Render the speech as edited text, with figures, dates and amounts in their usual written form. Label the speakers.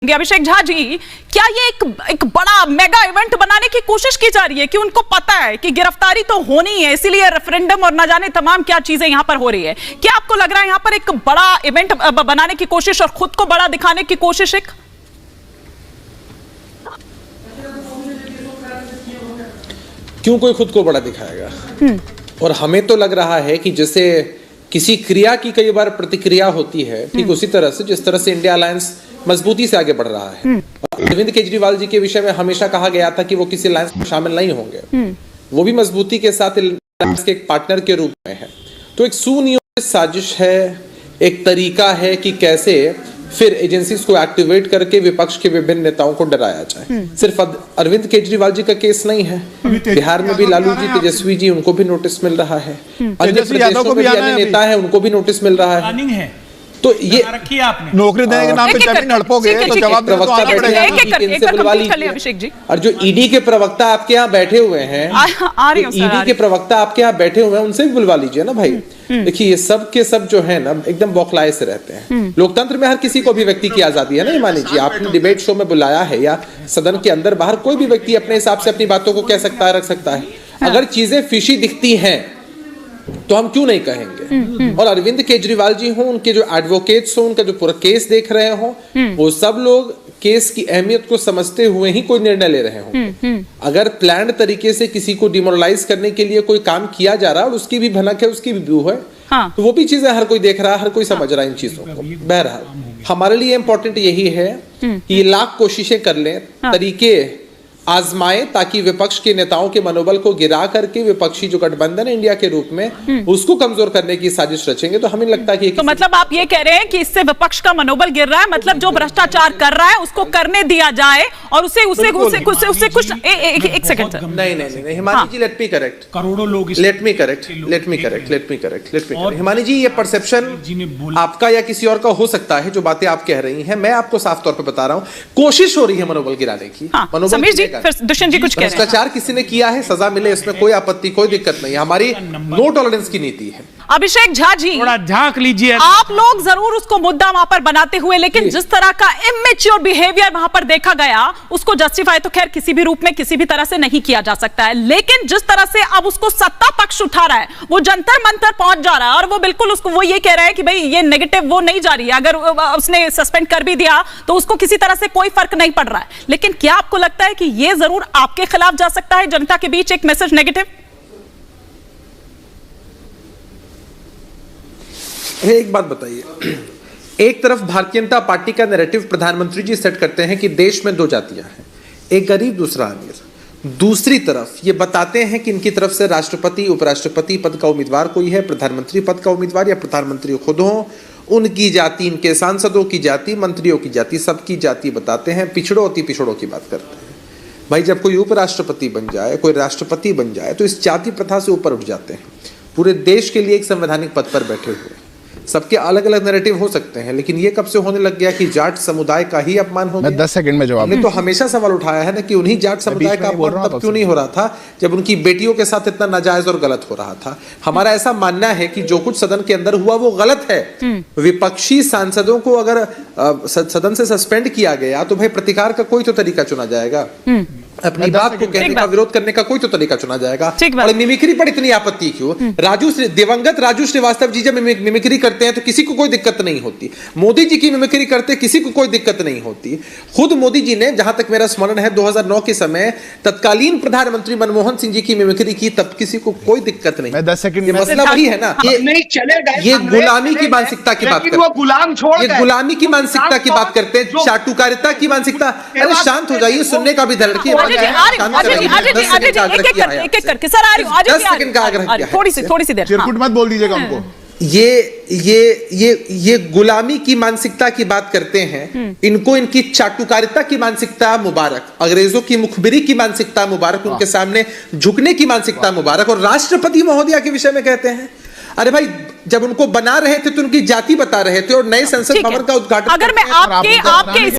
Speaker 1: अभिषेक झा जी, क्या ये एक बड़ा मेगा इवेंट बनाने की कोशिश की जा रही है कि उनको पता है कि गिरफ्तारी तो होनी है, इसीलिए रेफरेंडम और न जाने तमाम क्या चीजें यहां पर हो रही है? क्या आपको लग रहा है यहां पर एक बड़ा इवेंट बनाने की कोशिश और खुद को बड़ा दिखाने की कोशिश?
Speaker 2: क्यों कोई खुद को बड़ा दिखाएगा? और हमें तो लग रहा है कि जैसे किसी क्रिया की कई बार प्रतिक्रिया होती है, ठीक उसी तरह से जिस तरह से इंडिया अलायंस मजबूती से आगे बढ़ रहा है। अरविंद केजरीवाल जी के विषय में हमेशा कहा गया था कि वो किसी अलायंस में शामिल नहीं होंगे, वो भी मजबूती के साथ अलायंस के एक पार्टनर के रूप में है। तो एक सुनियोजित साजिश है, एक तरीका है कि कैसे फिर एजेंसीज को एक्टिवेट करके विपक्ष के विभिन्न नेताओं को डराया जाए। सिर्फ अरविंद केजरीवाल जी का केस नहीं है, बिहार में भी लालू जी, तेजस्वी जी, उनको भी नोटिस मिल रहा है। अन्य प्रदेशों में भी अन्य नेता है, उनको भी नोटिस मिल रहा है। तो ये आपने
Speaker 3: नौकरी देने के नाम पे जमीन हड़पोगे तो जवाब
Speaker 2: प्रवक्ता बैठे हैं, इनसे बुलवा लीजिए। और जो ईडी के प्रवक्ता आपके यहाँ बैठे हुए हैं, ईडी के प्रवक्ता आपके यहाँ बैठे हुए हैं, उनसे भी बुलवा लीजिए ना भाई। देखिए ये सब के सब जो है ना एकदम बौखलाए से रहते हैं। लोकतंत्र में हर किसी को अभिव्यक्ति की आजादी है ना। ये मान लीजिए आपने डिबेट शो में बुलाया है या सदन के अंदर बाहर कोई भी व्यक्ति अपने हिसाब से अपनी बातों को कह सकता है, रख सकता है। अगर चीजें फिशी दिखती हैं तो हम क्यों नहीं कहेंगे? और अरविंद केजरीवाल जी हों, उनके जो एडवोकेट्स हों, उनका जो पूरा केस देख रहे हों, वो सब लोग केस की अहमियत को समझते हुए ही कोई निर्णय ले रहे हों। अगर प्लान्ड तरीके से किसी को डिमोरलाइज करने के लिए कोई काम किया जा रहा है और उसकी भी भनक है, उसकी भी व्यू है, तो वो भी चीजें हर कोई देख रहा है, हर कोई समझ रहा है इन चीजों को। बहरहाल हमारे लिए इंपॉर्टेंट यही है कि लाख कोशिशें कर लें, तरीके आजमाएं, ताकि विपक्ष के नेताओं के मनोबल को गिरा करके विपक्षी जो गठबंधन है इंडिया के रूप में, उसको कमजोर करने की साजिश रचेंगे। तो हमें लगता है कि तो मतलब आप ये कह रहे हैं कि इससे विपक्ष का मनोबल गिर रहा है, मतलब जो भ्रष्टाचार कर रहा है उसको करने दिया जाए और उसे कुछ एक सेकंड सर। नहीं हिमानी जी, लेट मी करेक्ट। करोड़ों लोग लेट मी करेक्ट हिमानी जी, ये परसेप्शन आपका या किसी और का हो सकता है, जो बातें आप कह रही हैं। मैं आपको साफ तौर पर बता रहा हूँ, कोशिश हो रही है मनोबल गिराने की। मनोबल दुष्यंत जी कुछ कह रहे हैं। भ्रष्टाचार किसी ने किया है, सजा मिले, इसमें कोई आपत्ति, कोई दिक्कत नहीं। हमारी नो टॉलरेंस की नीति है।
Speaker 1: अभिषेक झा जी,
Speaker 3: थोड़ा झांक लीजिए।
Speaker 1: आप लोग जरूर उसको मुद्दा वहां पर बनाते हुए, लेकिन जिस तरह का इमेच्योर बिहेवियर वहां पर देखा गया, उसको जस्टिफाई तो खैर किसी भी रूप में किसी भी तरह से नहीं किया जा सकता है। लेकिन जिस तरह से अब उसको सत्ता पक्ष उठा रहा है, वो जंतर मंतर पहुंच जा रहा है और वो बिल्कुल उसको वो ये कह रहा है कि भाई ये नेगेटिव वो नहीं जा रही है, अगर उसने सस्पेंड कर भी दिया तो उसको किसी तरह से कोई फर्क नहीं पड़ रहा है। लेकिन क्या आपको लगता है कि ये जरूर आपके खिलाफ जा सकता है, जनता के बीच एक मैसेज नेगेटिव?
Speaker 2: एक बात बताइए, एक तरफ भारतीय जनता पार्टी का नैरेटिव प्रधानमंत्री जी सेट करते हैं कि देश में दो जातियां हैं, एक गरीब दूसरा अमीर। दूसरी तरफ ये बताते हैं कि इनकी तरफ से राष्ट्रपति उपराष्ट्रपति पद का उम्मीदवार कोई है, प्रधानमंत्री पद का उम्मीदवार या प्रधानमंत्री खुद हो, उनकी जाति, इनके सांसदों की जाति, मंत्रियों की जाति, सबकी जाति बताते हैं, पिछड़ों अति पिछड़ों की बात करते हैं। भाई जब कोई उपराष्ट्रपति बन जाए, कोई राष्ट्रपति बन जाए, तो इस जाति प्रथा से ऊपर उठ जाते हैं। पूरे देश के लिए एक संवैधानिक पद पर बैठे हुए, सबके अलग अलग नैरेटिव हो सकते हैं, लेकिन ये कब से होने लग गया कि जाट समुदाय का ही अपमान हो गया?
Speaker 3: मैं 10 सेकंड में जवाब।
Speaker 2: हमने तो हमेशा सवाल उठाया है ना कि उन्हीं जाट समुदाय का अपमान तब क्यों नहीं हो रहा था जब उनकी बेटियों के साथ इतना नाजायज और गलत हो रहा था। हमारा ऐसा मानना है कि जो कुछ सदन के अंदर हुआ वो गलत है। विपक्षी सांसदों को अगर सदन से सस्पेंड किया गया तो भाई प्रतिकार का कोई तो तरीका चुना जाएगा, अपनी बात को कहने का, विरोध करने का कोई तो तरीका चुना जाएगा। और मिमिक्री पर इतनी आपत्ति क्यों? दिवंगत राजू श्रीवास्तव जी जब मिमिक्री करते हैं तो किसी को कोई दिक्कत नहीं होती। मोदी जी की मिमिक्री करते किसी को कोई दिक्कत नहीं होती। खुद मोदी जी ने, जहां तक मेरा स्मरण है, 2009 के समय तत्कालीन प्रधानमंत्री मनमोहन सिंह जी की मिमिक्री की, तब किसी को कोई दिक्कत नहीं।
Speaker 3: 10 सेकंड।
Speaker 2: ये मसला वही है ना, ये गुलामी की मानसिकता की बात करते हैं, ये गुलामी की मानसिकता की बात करते हैं, चाटुकारिता की मानसिकता। अरे शांत हो जाइए, सुनने का भी धैर्य रखिए।
Speaker 1: थोड़ी सी देर
Speaker 3: चिरकुट मत बोल दीजिएगा उनको।
Speaker 2: ये गुलामी की मानसिकता की बात करते हैं, इनको इनकी चाटुकारिता की मानसिकता मुबारक, अंग्रेजों की मुखबिरी की मानसिकता मुबारक, उनके सामने झुकने की मानसिकता मुबारक। और राष्ट्रपति महोदया के विषय में कहते हैं, अरे भाई जब उनको बना रहे थे तो उनकी जाति बता रहे थे और नए संसद भवन का उद्घाटन।
Speaker 1: अगर मैं आपके